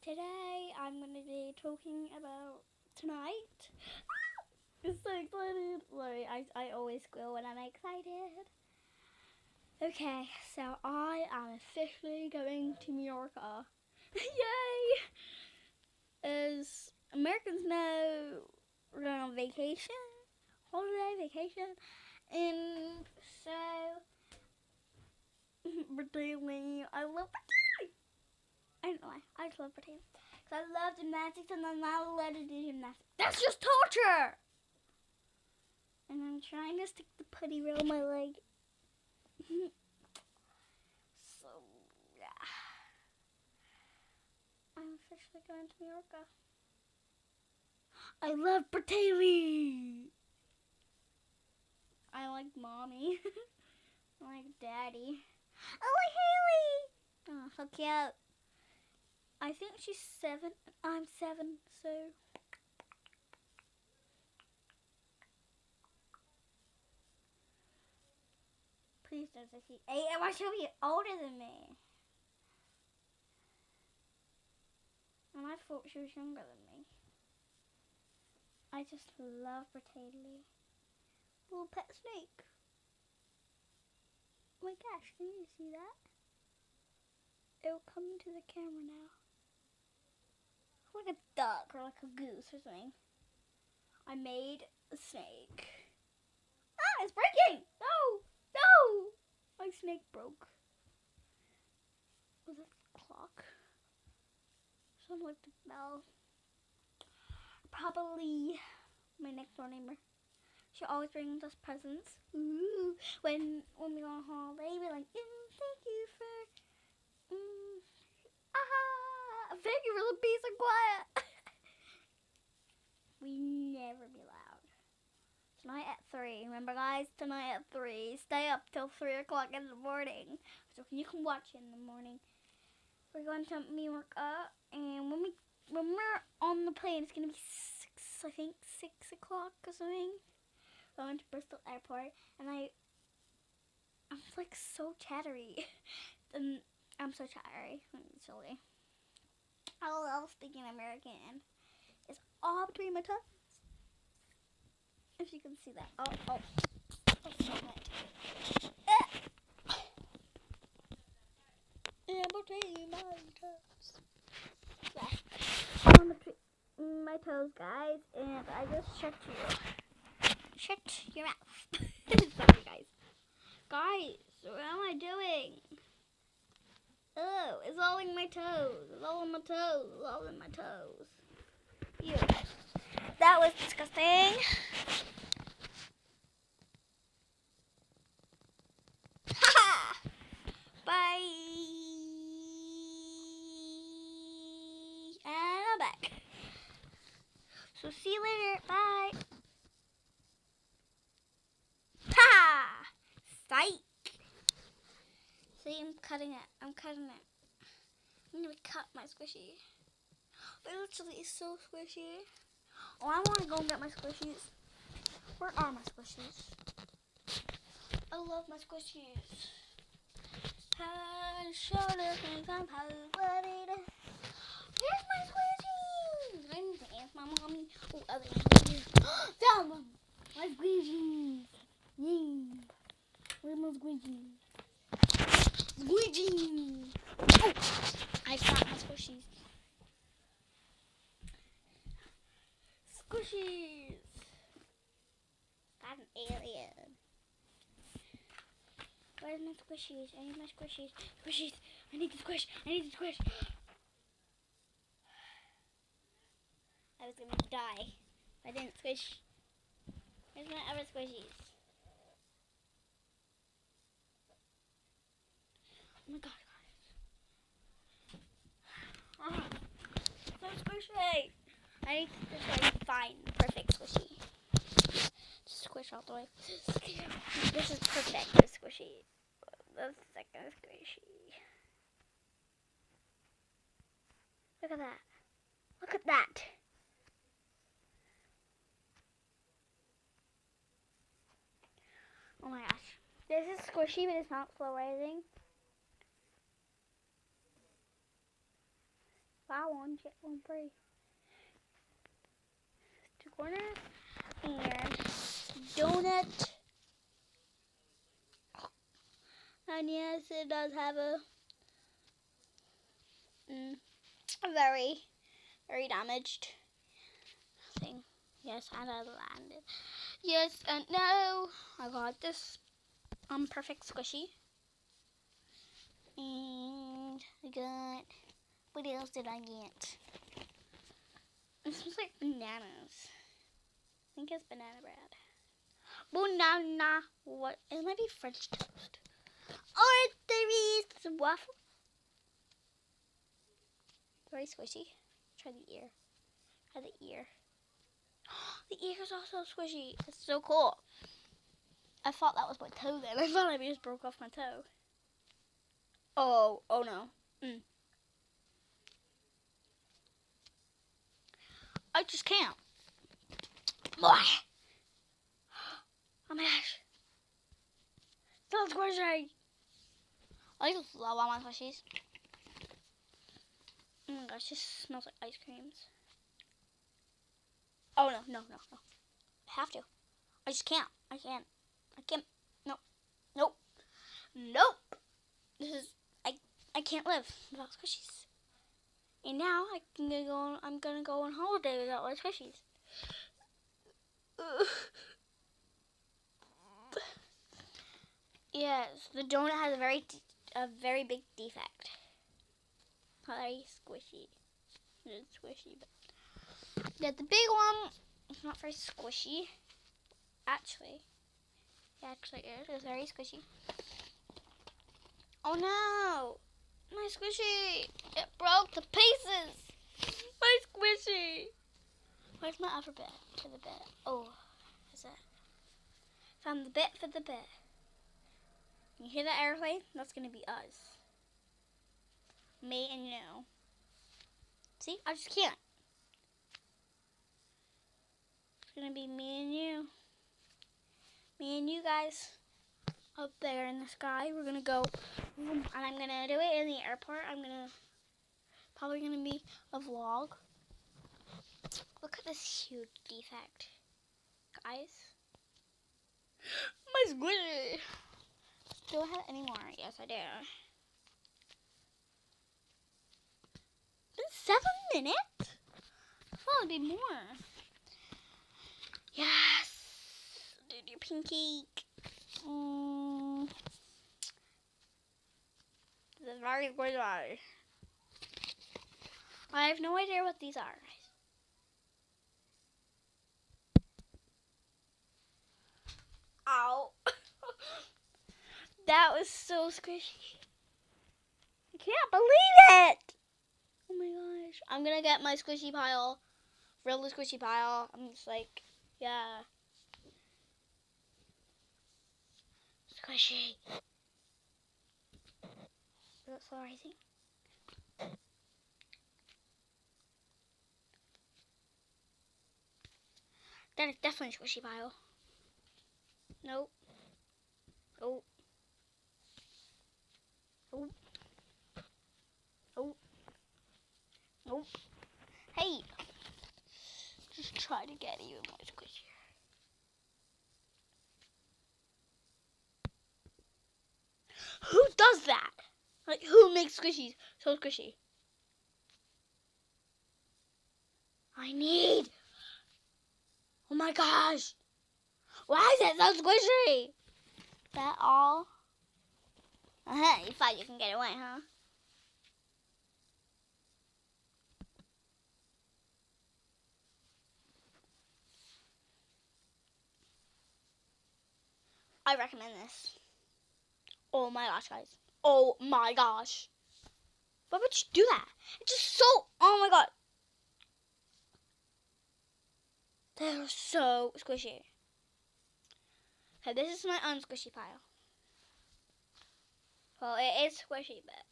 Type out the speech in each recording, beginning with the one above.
Today I'm going to be talking about tonight. I'm so excited. Sorry, I always squeal when I'm excited. Okay, so I am officially going to Mallorca. Yay! As Americans know, we're going on vacation, holiday vacation, and so Brittany, I love Brittany. I don't know why, I just love Brittany. Because I love gymnastics and I'm not allowed to do gymnastics. That's just torture! And I'm trying to stick the putty around my leg. So, yeah. I'm officially going to Mallorca. I love Brittany! I like mommy. I like daddy. I like Haley! Oh, so cute. I think she's 7 and I'm 7, so. Please don't say she's 8. Why she'll be older than me? And I thought she was younger than me. I just love Brittany. Little pet snake. Oh my gosh, can you see that? It'll come into the camera now. Like a duck or like a goose or something. I made a snake. Ah, it's breaking! No! No! My snake broke. Was that the clock? Sounds like the bell. Probably my next door neighbor. She always brings us presents. Ooh. When we go on holiday, we're like, thank you for thank you for the peace and quiet. We never be loud. Tonight at 3. Remember, guys? Tonight at 3. Stay up till 3 o'clock in the morning. So you can watch it in the morning. We're going to Mallorca, and when we're on the plane, it's gonna be 6 o'clock or something. We're going to Bristol Airport, and I'm like so chattery. And I'm so chattery, actually. I love speaking American. It's all between my toes. If you can see that. Oh, yeah, between my toes. Yeah. On between my toes, guys, and I just checked you. Shut your mouth. Sorry, guys. Guys, what am I doing? Oh, it's all in my toes. It's all in my toes. It's all in my toes. Ew. That was disgusting. Ha! Bye. And I'm back. So see you later. Bye. Ha! Psych. See, I'm cutting it. I'm going to cut my squishy. It literally is so squishy. Oh, I want to go and get my squishies. Where are my squishies? I love my squishies. Head, shoulder, hands, I'm Where's my squishies? I need to ask my mommy. Oh, other squishies. Found them. My squishies. Yay. Where's my squishies? Squishies. Oh, I found my squishies. Squishies. Got an alien. Where's my squishies? I need my squishies. Squishies. I need to squish. I need to squish. I was going to die if I didn't squish. Where's my other squishies? Oh my god, guys. So squishy. I need to find perfect squishy. Squish all the way. This is perfect, this squishy. The second squishy. Look at that. Look at that. Oh my gosh. This is squishy, but it's not slow rising. Wow. one, get one free. 2 corners and donut. And yes, it does have a very, very damaged thing. Yes, and I landed. Yes, and no, I got this perfect squishy. And I got, what else did I get? It smells like bananas. I think it's banana bread. Banana, what? It might be French toast. Or there is waffle. Very squishy. Try the ear. Try the ear. The ear is also squishy. It's so cool. I thought that was my toe then. I thought I just broke off my toe. Oh no. I just can't. Boy. Oh my gosh. So squishy. I just love all my squishies. Oh my gosh, this smells like ice creams. Oh no. I have to. I just can't. I can't. Nope. This is I can't live without squishies. And now I'm gonna go on holiday without my squishies. Yes, the donut has a very big defect. Very squishy. It's squishy, but yeah, the big one is not very squishy. Actually, it is very squishy. Oh no! My squishy! It broke to pieces! My squishy! Where's my upper bit for the bit? Oh, is it? Found the bit for the bit. You hear that airplane? That's gonna be us. Me and you. See? I just can't. It's gonna be me and you. Me and you guys. Up there in the sky. We're gonna go. And I'm gonna do it in the airport. Probably gonna be a vlog. Look at this huge defect. Guys. My squishy. Do I have any more? Yes, I do. Been 7 minutes? I thought it'd be more. Yes. Dude, your pink cake. This is very good. I have no idea what these are. Ow. That was so squishy. I can't believe it. Oh my gosh. I'm gonna get my squishy pile. Really squishy pile. I'm just like, yeah. Squishy. Is it still rising? That is definitely a squishy pile. Nope. Oh. Oh. Oh. Nope. Hey. Just try to get even more squishy. Who does that? Like, who makes squishies so squishy? I need. Oh my gosh. Why is it so squishy? That all? You thought you can get away, huh? I recommend this. Oh my gosh, guys. Oh my gosh. Why would you do that? It's just so, oh my god. They're so squishy. Okay, this is my unsquishy pile. Well, it is squishy, but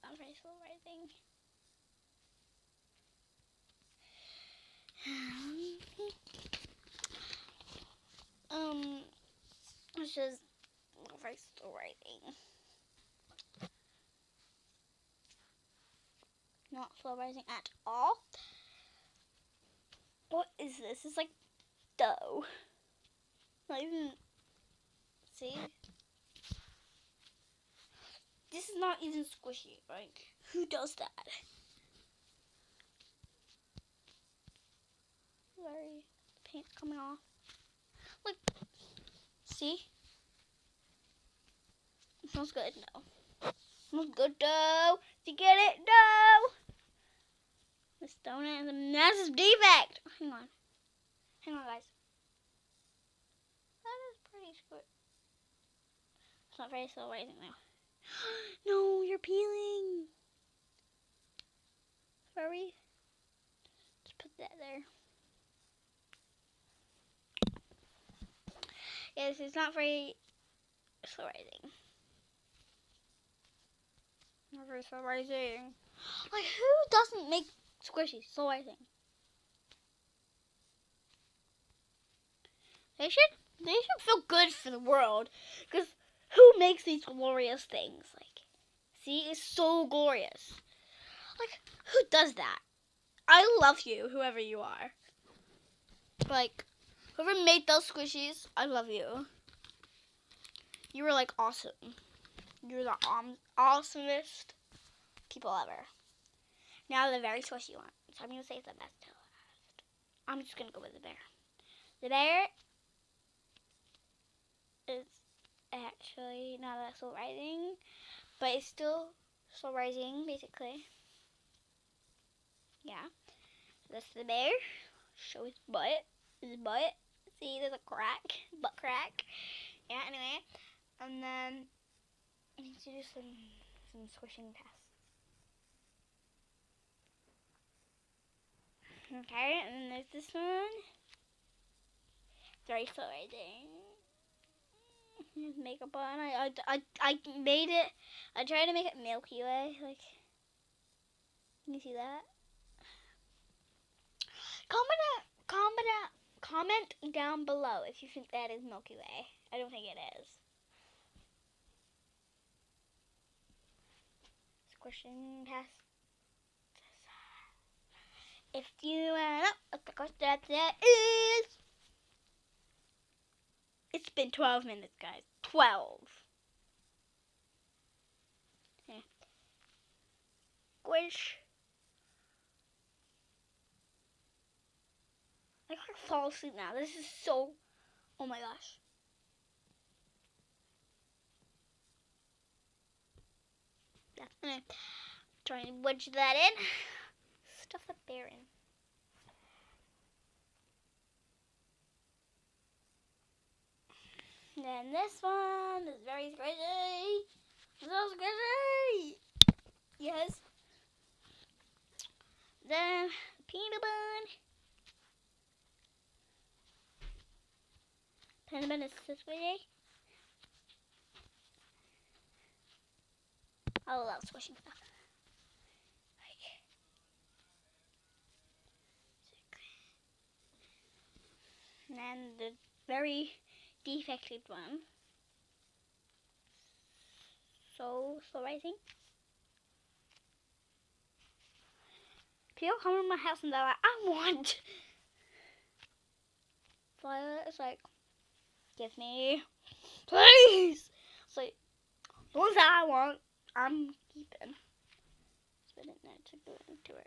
I'm pretty slow rising. This is very slow rising. Not slow rising at all. What is this? It's like dough. Not even. See? This is not even squishy. Like, who does that? Sorry. The paint's coming off. Look. See? It smells good. No. Smells good dough. Did you get it? Dough. This donut is a massive defect. Hang on. Hang on, guys. That is pretty good. It's not very slow rising now. No, you're peeling. Sorry. Just put that there. Yes, it's not very slow rising. Not very slow rising. Like, who doesn't make squishy slow rising? They should feel good for the world, because who makes these glorious things? Like, see, it's so glorious. Like, who does that? I love you, whoever you are. Like, whoever made those squishies, I love you. You were like awesome. You're the awesomest people ever. Now the very squishy one. So I'm gonna say the best till last. I'm just gonna go with the bear. The bear is actually not that slow rising, but it's still slow rising, basically. Yeah. So that's the bear. Show his butt. His butt. See, there's a crack. Butt crack. Yeah, anyway. And then I need to do some squishing tests. Okay, and then there's this one. Very slow rising. There's makeup on. I made it. I tried to make it Milky Way. Like, can you see that? Comment down below if you think that is Milky Way. I don't think it is. Squishing test. If you wanna know what the question that is. It's been 12 minutes, guys. 12. Okay. Squish. I can't fall asleep now. This is so... Oh my gosh. Yeah. Anyway, try and wedge that in. Stuff the bear in. Then this one is very squishy. So squishy. Yes. Then peanut bun. Peanut bun is so squishy. I love squishing stuff. And then the very defected one. So slow rising. People come in my house and they're like, I want. So it's like, give me, please. It's like, the ones that I want, I'm keeping. Spit it there to go into it.